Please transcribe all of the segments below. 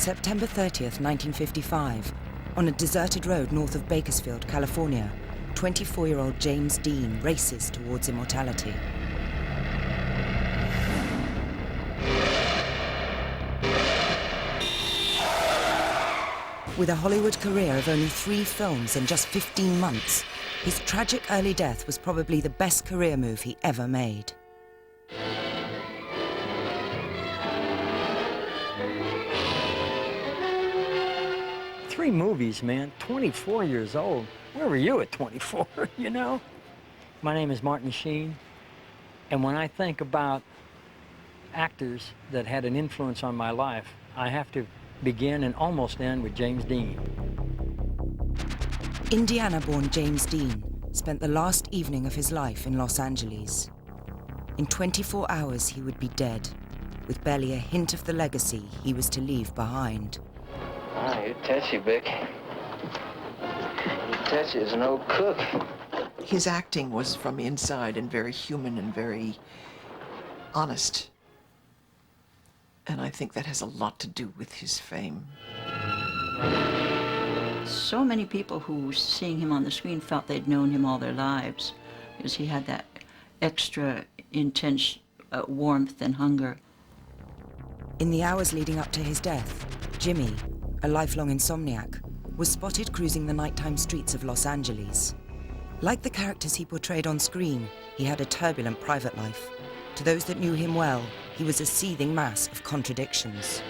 September 30th, 1955, on a deserted road north of Bakersfield, California, 24-year-old James Dean races towards immortality. With a Hollywood career of only 3 films in just 15 months, his tragic early death was probably the best career move he ever made. Three movies, man, 24 years old. Where were you at 24, you know? My name is Martin Sheen, and when I think about actors that had an influence on my life, I have to begin and almost end with James Dean. Indiana-born James Dean spent the last evening of his life in Los Angeles. In 24 hours, he would be dead, with barely a hint of the legacy he was to leave behind. Ah, you're touchy, Vic. Touchy is an old cook. His acting was from inside and very human and very honest. And I think that has a lot to do with his fame. So many people who, seeing him on the screen, felt they'd known him all their lives, because he had that extra intense warmth and hunger. In the hours leading up to his death, Jimmy, a lifelong insomniac, was spotted cruising the nighttime streets of Los Angeles. Like the characters he portrayed on screen, he had a turbulent private life. To those that knew him well, he was a seething mass of contradictions.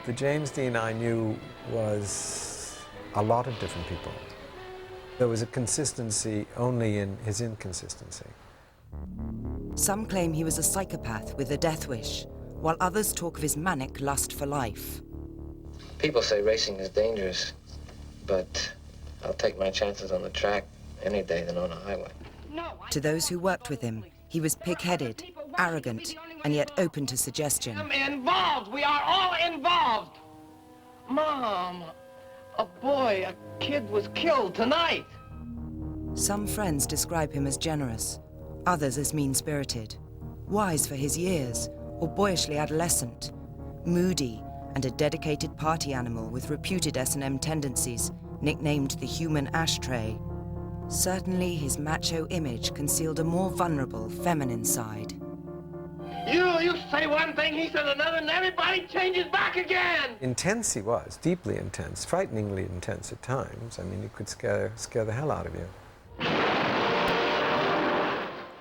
The James Dean I knew was a lot of different people. There was a consistency only in his inconsistency. Some claim he was a psychopath with a death wish, while others talk of his manic lust for life. People say racing is dangerous, but I'll take my chances on the track any day than on a highway. To those who worked with him, he was pig-headed, arrogant, and yet open to suggestion. I'm involved. We are all involved. Mom, a kid was killed tonight. Some friends describe him as generous, others as mean-spirited, wise for his years, or boyishly adolescent, moody, and a dedicated party animal with reputed S&M tendencies, nicknamed the human ashtray. Certainly, his macho image concealed a more vulnerable, feminine side. You say one thing, he says another, and everybody changes back again! Intense he was, deeply intense, frighteningly intense at times. I mean, he could scare the hell out of you.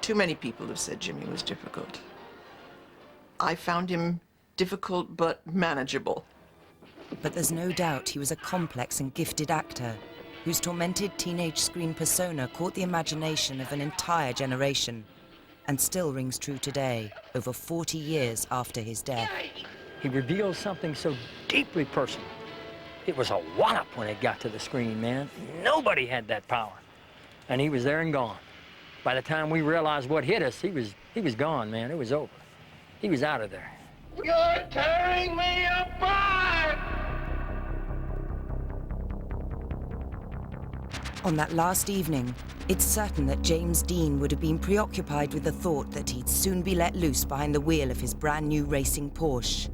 Too many people have said Jimmy was difficult. I found him difficult but manageable. But there's no doubt he was a complex and gifted actor whose tormented teenage screen persona caught the imagination of an entire generation and still rings true today, over 40 years after his death. He revealed something so deeply personal. It was a wallop when it got to the screen, man. Nobody had that power. And he was there and gone. By the time we realized what hit us, he was gone, man. It was over. He was out of there. You're tearing me apart! On that last evening, it's certain that James Dean would have been preoccupied with the thought that he'd soon be let loose behind the wheel of his brand new racing Porsche.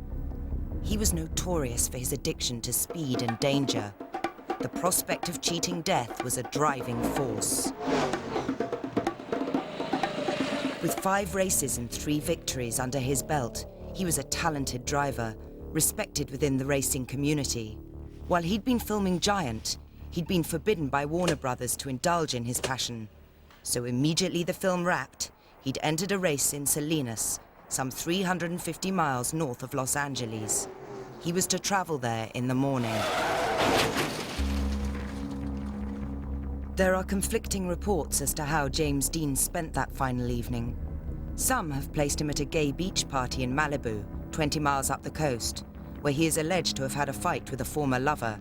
He was notorious for his addiction to speed and danger. The prospect of cheating death was a driving force. With 5 races and 3 victories under his belt, he was a talented driver, respected within the racing community. While he'd been filming Giant, he'd been forbidden by Warner Brothers to indulge in his passion. So immediately the film wrapped, he'd entered a race in Salinas, some 350 miles north of Los Angeles. He was to travel there in the morning. There are conflicting reports as to how James Dean spent that final evening. Some have placed him at a gay beach party in Malibu, 20 miles up the coast, where he is alleged to have had a fight with a former lover.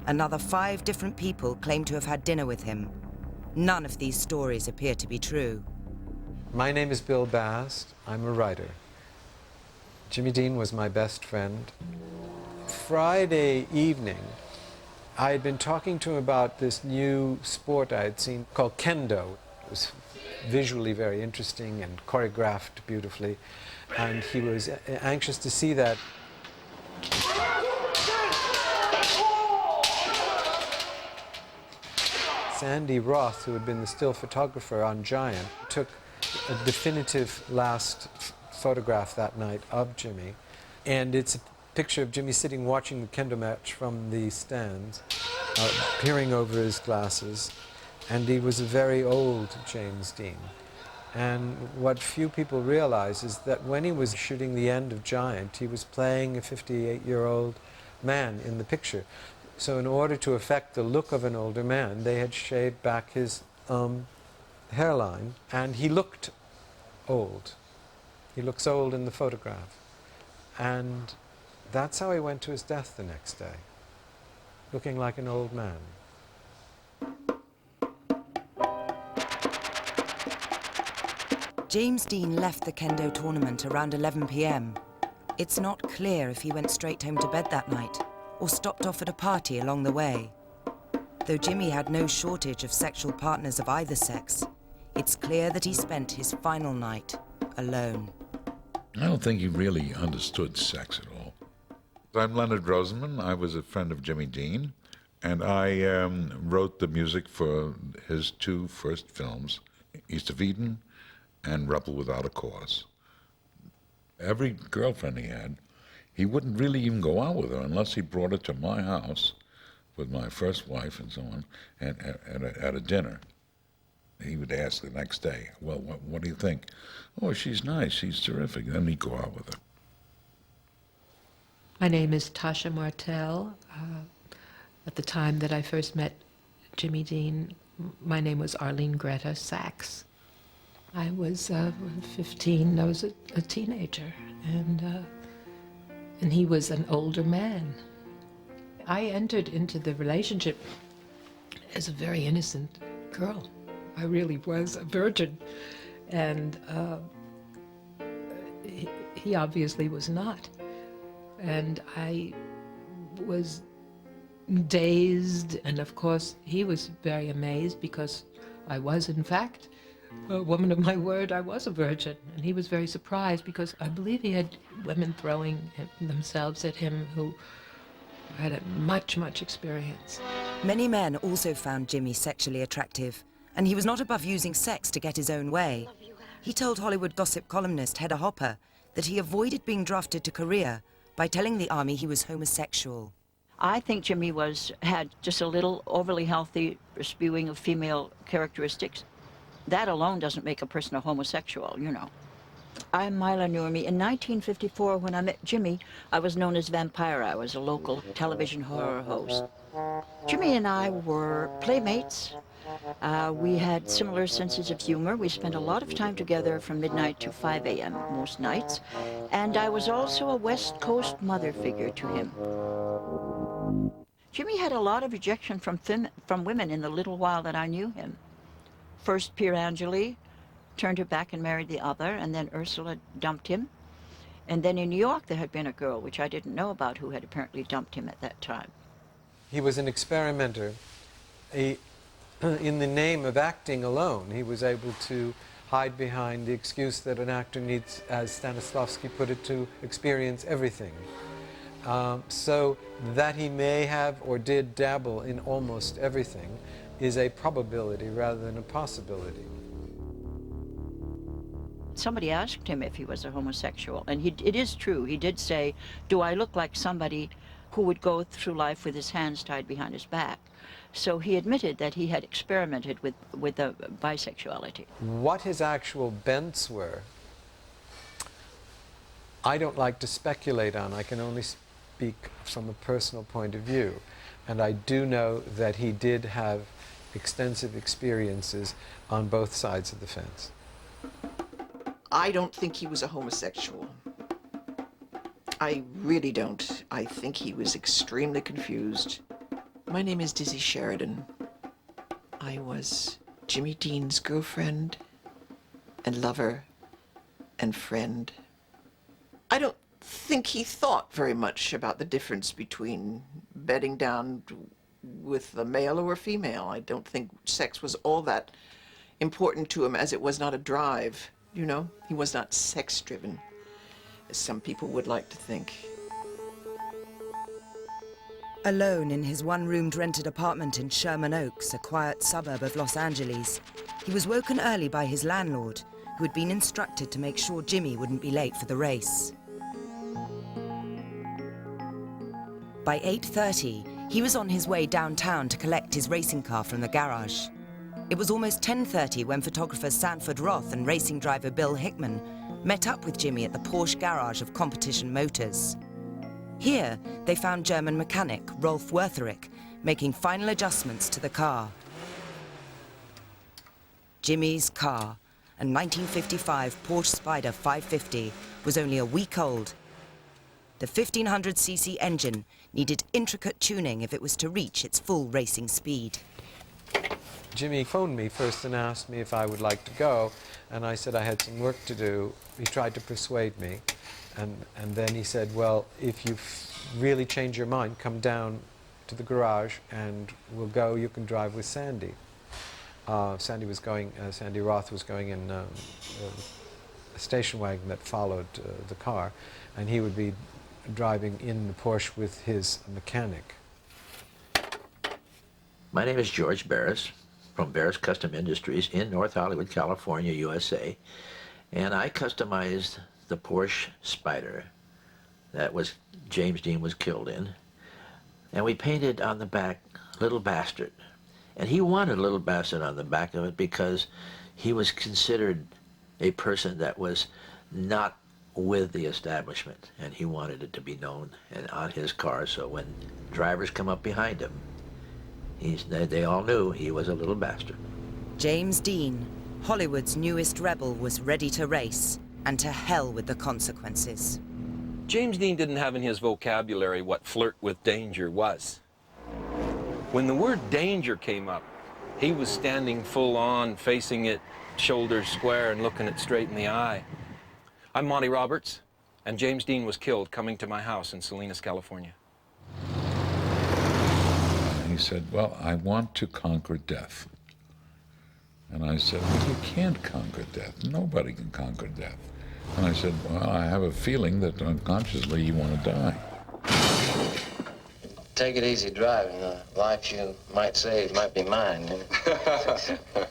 Another 5 different people claim to have had dinner with him. None of these stories appear to be true. My name is Bill Bast. I'm a writer. Jimmy Dean was my best friend. Friday evening, I had been talking to him about this new sport I had seen called Kendo. It was visually very interesting and choreographed beautifully, and he was anxious to see that. Sandy Roth, who had been the still photographer on Giant, took a definitive last photograph that night of Jimmy. And it's a picture of Jimmy sitting watching the kendo match from the stands, peering over his glasses. And he was a very old James Dean. And what few people realize is that when he was shooting the end of Giant, he was playing a 58-year-old man in the picture. So in order to affect the look of an older man, they had shaved back his hairline, and he looked old. He looks old in the photograph. And that's how he went to his death the next day, looking like an old man. James Dean left the kendo tournament around 11 p.m. It's not clear if he went straight home to bed that night or stopped off at a party along the way. Though Jimmy had no shortage of sexual partners of either sex, it's clear that he spent his final night alone. I don't think he really understood sex at all. I'm Leonard Rosenman. I was a friend of Jimmy Dean, and I wrote the music for his two first films, East of Eden and Rebel Without a Cause. Every girlfriend he had, he wouldn't really even go out with her unless he brought her to my house with my first wife and so on, and at a dinner. He would ask the next day, well, what do you think? Oh, she's nice, she's terrific. Then he'd go out with her. My name is Tasha Martel. At the time that I first met Jimmy Dean, my name was Arlene Greta Sachs. I was 15, I was a teenager, and he was an older man. I entered into the relationship as a very innocent girl. I really was a virgin, and he obviously was not. And I was dazed, and of course he was very amazed because I was, in fact, a woman of my word. I was a virgin, and he was very surprised because I believe he had women throwing themselves at him who had a much experience. Many men also found Jimmy sexually attractive, and he was not above using sex to get his own way. He told Hollywood gossip columnist Hedda Hopper that he avoided being drafted to Korea by telling the army he was homosexual. I think Jimmy had just a little overly healthy spewing of female characteristics. That alone doesn't make a person a homosexual, you know. I'm Mila Nurmi. In 1954, when I met Jimmy, I was known as Vampira. I was a local television horror host. Jimmy and I were playmates. We had similar senses of humor. We spent a lot of time together from midnight to 5 a.m. most nights. And I was also a West Coast mother figure to him. Jimmy had a lot of rejection from women in the little while that I knew him. First, Pier Angeli turned her back and married the other, and then Ursula dumped him. And then in New York, there had been a girl, which I didn't know about, who had apparently dumped him at that time. He was an experimenter. In the name of acting alone, he was able to hide behind the excuse that an actor needs, as Stanislavski put it, to experience everything. So that he may have or did dabble in almost everything is a probability rather than a possibility. Somebody asked him if he was a homosexual, and it is true. He did say, do I look like somebody who would go through life with his hands tied behind his back? So he admitted that he had experimented with bisexuality. What his actual bents were, I don't like to speculate on. I can only speak from a personal point of view. And I do know that he did have extensive experiences on both sides of the fence. I don't think he was a homosexual. I really don't. I think he was extremely confused. My name is Dizzy Sheridan. I was Jimmy Dean's girlfriend and lover and friend. I don't think he thought very much about the difference between bedding down with a male or a female. I don't think sex was all that important to him, as it was not a drive, you know? He was not sex-driven, as some people would like to think. Alone in his one-roomed rented apartment in Sherman Oaks, a quiet suburb of Los Angeles, he was woken early by his landlord, who had been instructed to make sure Jimmy wouldn't be late for the race. By 8:30, he was on his way downtown to collect his racing car from the garage. It was almost 10:30 when photographer Sanford Roth and racing driver Bill Hickman met up with Jimmy at the Porsche garage of Competition Motors. Here, they found German mechanic Rolf Wertherich making final adjustments to the car. Jimmy's car, a 1955 Porsche Spyder 550, was only a week old. The 1500cc engine needed intricate tuning if it was to reach its full racing speed. Jimmy phoned me first and asked me if I would like to go, and I said I had some work to do. He tried to persuade me, and then he said, well, if you really change your mind, come down to the garage and we'll go, you can drive with Sandy. Sandy Roth was going in a station wagon that followed the car, and he would be driving in the Porsche with his mechanic. My name is George Barris from Barris Custom Industries in North Hollywood, California, USA, and I customized the Porsche Spyder that James Dean was killed in, and we painted on the back Little Bastard. And he wanted Little Bastard on the back of it because he was considered a person that was not with the establishment, and he wanted it to be known and on his car, so when drivers come up behind him, they all knew he was a little bastard. James Dean, Hollywood's newest rebel, was ready to race, and to hell with the consequences. James Dean didn't have in his vocabulary what flirt with danger was. When the word danger came up, he was standing full on, facing it, shoulders square and looking it straight in the eye. I'm Monty Roberts, and James Dean was killed coming to my house in Salinas, California. He said, well, I want to conquer death. And I said, well, you can't conquer death. Nobody can conquer death. And I said, well, I have a feeling that unconsciously you want to die. Take it easy driving. The life you might save might be mine. You know?